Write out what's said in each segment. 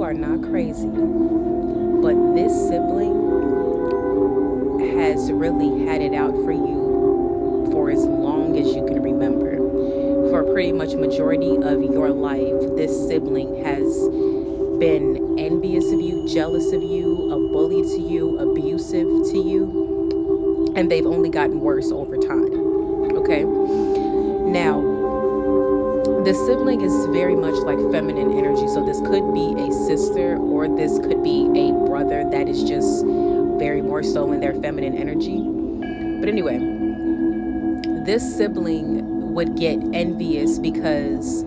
you are not crazy, but this sibling has really had it out for you for as long as you can remember. For pretty much majority of your life, this sibling has been envious of you, jealous of you, a bully to you, abusive to you, and they've only gotten worse over time. Okay? Now, the sibling is very much like feminine energy. So this could be a sister or this could be a brother that is just very more so in their feminine energy. But anyway, this sibling would get envious because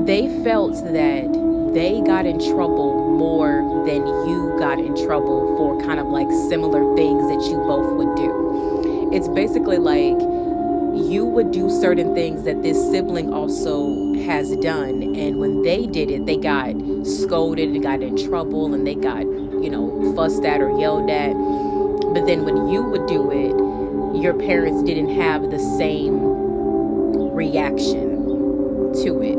they felt that they got in trouble more than you got in trouble for kind of like similar things that you both would do. It's basically like you would do certain things that this sibling also has done, and when they did it, they got scolded and got in trouble and they got, fussed at or yelled at. But then when you would do it, your parents didn't have the same reaction to it.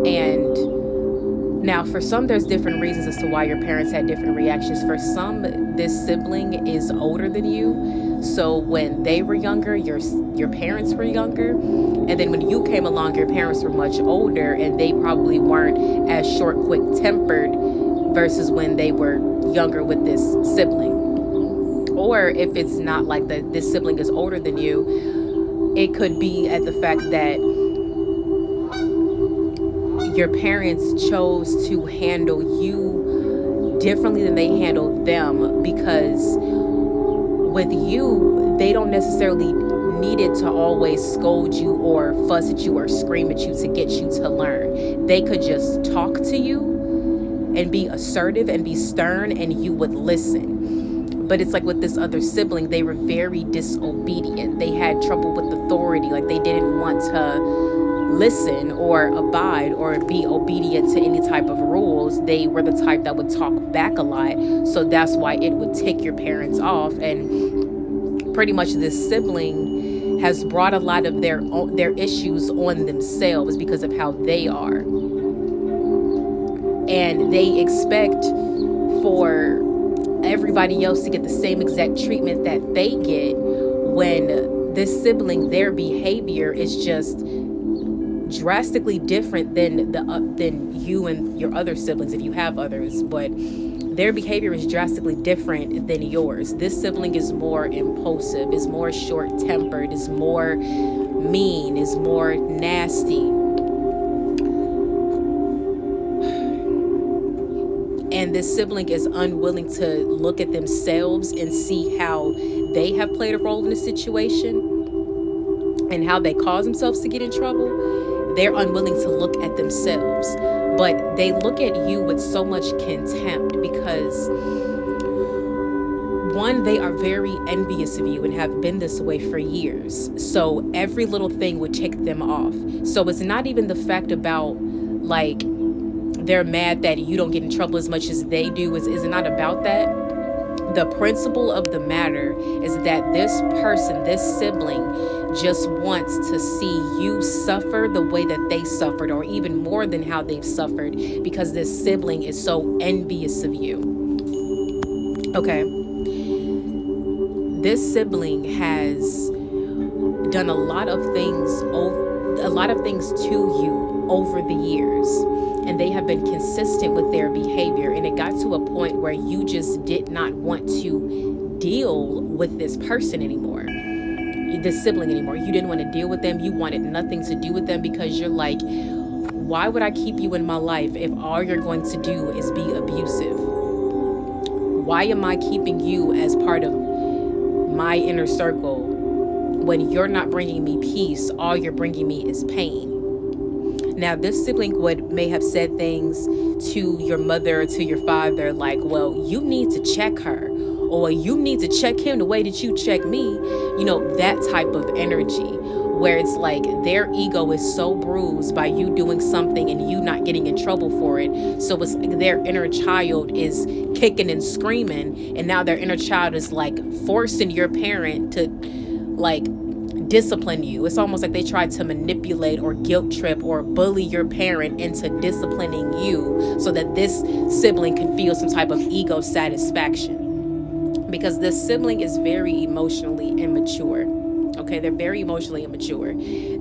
And now for some, there's different reasons as to why your parents had different reactions. For some, this sibling is older than you. So when they were younger, your parents were younger. And then when you came along, your parents were much older and they probably weren't as short, quick-tempered versus when they were younger with this sibling. Or if it's not like this sibling is older than you, it could be at the fact that your parents chose to handle you differently than they handled them, because with you, they don't necessarily needed to always scold you or fuss at you or scream at you to get you to learn. They could just talk to you and be assertive and be stern and you would listen. But it's like with this other sibling, they were very disobedient. They had trouble with authority. Like they didn't want to listen or abide or be obedient to any type of rules. They were the type that would talk back a lot. So that's why it would tick your parents off. And pretty much this sibling has brought a lot of their issues on themselves because of how they are. And they expect for everybody else to get the same exact treatment that they get, when this sibling, their behavior is just drastically different than you and your other siblings, if you have others. But their behavior is drastically different than yours. This sibling is more impulsive, is more short-tempered, is more mean, is more nasty. And this sibling is unwilling to look at themselves and see how they have played a role in the situation and how they cause themselves to get in trouble. They're unwilling to look at themselves. But they look at you with so much contempt because, one, they are very envious of you and have been this way for years. So every little thing would tick them off. So it's not even the fact about like they're mad that you don't get in trouble as much as they do. Is not about that. The principle of the matter is that this person, this sibling, just wants to see you suffer the way that they suffered, or even more than how they've suffered, because this sibling is so envious of you. Okay. This sibling has done a lot of things to you over the years, and they have been consistent with their behavior, and it got to a point where you just did not want to deal with this person anymore, this sibling anymore. You didn't want to deal with them. You wanted nothing to do with them because you're like, why would I keep you in my life if all you're going to do is be abusive? Why am I keeping you as part of my inner circle when you're not bringing me peace? All you're bringing me is pain. Now, this sibling may have said things to your mother or to your father like, well, you need to check her, or you need to check him the way that you check me. That type of energy where it's like their ego is so bruised by you doing something and you not getting in trouble for it. So it's like their inner child is kicking and screaming, and now their inner child is like forcing your parent to like discipline you. It's almost like they try to manipulate or guilt trip or bully your parent into disciplining you so that this sibling can feel some type of ego satisfaction. Because this sibling is very emotionally immature. Okay, they're very emotionally immature.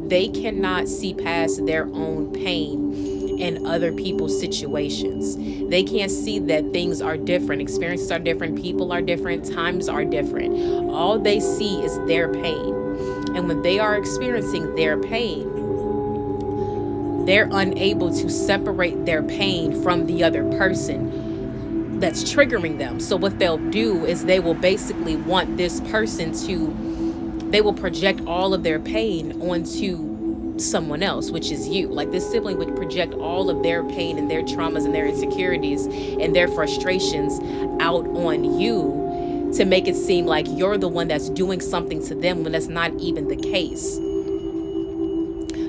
They cannot see past their own pain in other people's situations. They can't see that things are different, experiences are different, people are different, times are different. All they see is their pain. And when they are experiencing their pain, they're unable to separate their pain from the other person that's triggering them. So what they'll do is they will basically want this person they will project all of their pain onto someone else, which is you. Like this sibling would project all of their pain and their traumas and their insecurities and their frustrations out on you to make it seem like you're the one that's doing something to them when that's not even the case.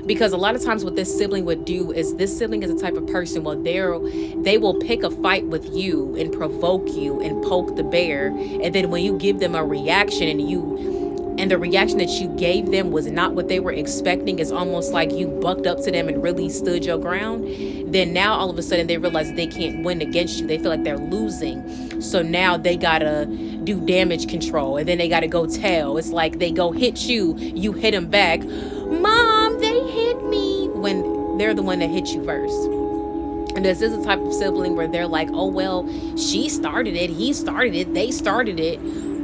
Because a lot of times what this sibling would do is this sibling is a type of person, well, they will pick a fight with you and provoke you and poke the bear. And then when you give them a reaction and the reaction that you gave them was not what they were expecting, it's almost like you bucked up to them and really stood your ground. Then now all of a sudden they realize they can't win against you. They feel like they're losing. So now they gotta do damage control, and then they gotta go tell. It's like they go hit you, you hit them back. Mom, they hit me, when they're the one that hit you first. And this is a type of sibling where they're like, oh, well, she started it, he started it, they started it,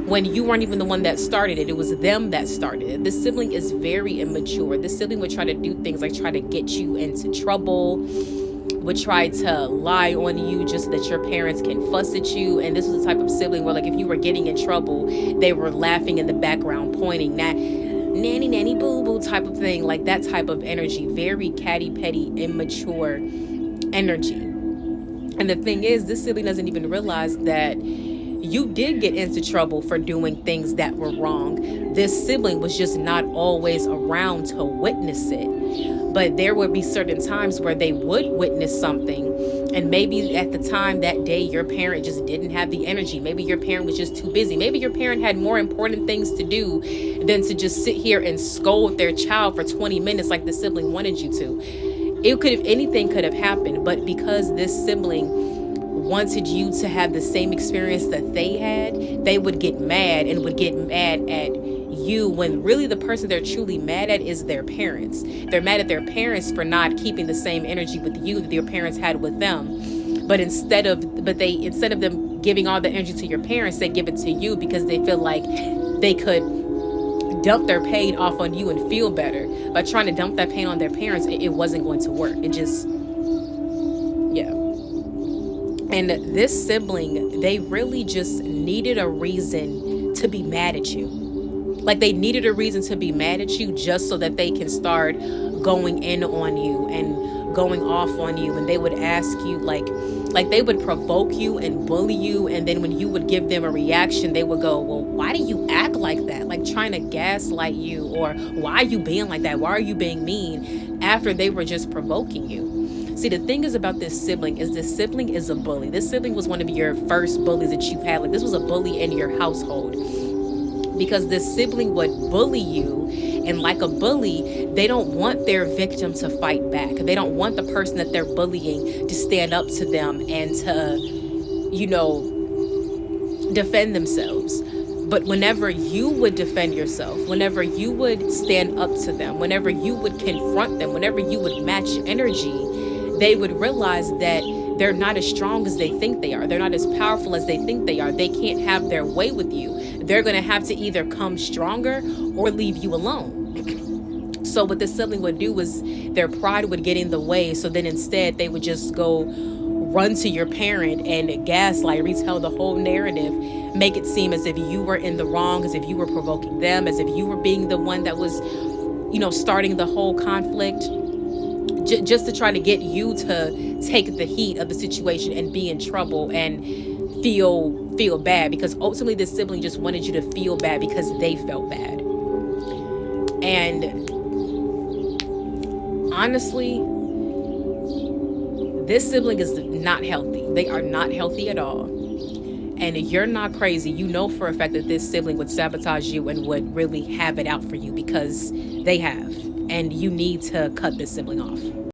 when you weren't even the one that started it. It was them that started it. This sibling is very immature. This sibling would try to do things like try to get you into trouble, would try to lie on you just so that your parents can fuss at you. And this was the type of sibling where, like, if you were getting in trouble, they were laughing in the background, pointing, that nanny nanny boo boo type of thing, like that type of energy. Very catty, petty, immature energy. And the thing is, this sibling doesn't even realize that you did get into trouble for doing things that were wrong. This sibling was just not always around to witness it. But there would be certain times where they would witness something, and maybe at the time that day your parent just didn't have the energy. Maybe your parent was just too busy. Maybe your parent had more important things to do than to just sit here and scold their child for 20 minutes like the sibling wanted you to. Anything could have happened, but because this sibling wanted you to have the same experience that they had, they would get mad and would get mad at you, when really the person they're truly mad at is their parents. They're mad at their parents for not keeping the same energy with you that your parents had with them. But instead of them giving all the energy to your parents, they give it to you because they feel like they could dump their pain off on you and feel better. By trying to dump that pain on their parents, it wasn't going to work. It just, yeah. And this sibling, they really just needed a reason to be mad at you. Like they needed a reason to be mad at you just so that they can start going in on you and going off on you. And they would ask you, like they would provoke you and bully you. And then when you would give them a reaction, they would go, well, why do you act like that? Like trying to gaslight you, or why are you being like that? Why are you being mean? After they were just provoking you. See, the thing is about this sibling is a bully. This sibling was one of your first bullies that you've had. Like this was a bully in your household. Because this sibling would bully you, and like a bully, they don't want their victim to fight back. They don't want the person that they're bullying to stand up to them and to, defend themselves. But whenever you would defend yourself, whenever you would stand up to them, whenever you would confront them, whenever you would match energy, they would realize that they're not as strong as they think they are. They're not as powerful as they think they are. They can't have their way with you. They're going to have to either come stronger or leave you alone. So what this sibling would do is their pride would get in the way. So then instead they would just go run to your parent and gaslight, retell the whole narrative, make it seem as if you were in the wrong, as if you were provoking them, as if you were being the one that was, starting the whole conflict. Just to try to get you to take the heat of the situation and be in trouble and feel bad, because ultimately this sibling just wanted you to feel bad because they felt bad. And honestly, this sibling is not healthy. They are not healthy at all. And you're not crazy. You know for a fact that this sibling would sabotage you and would really have it out for you, because they have. And you need to cut this sibling off.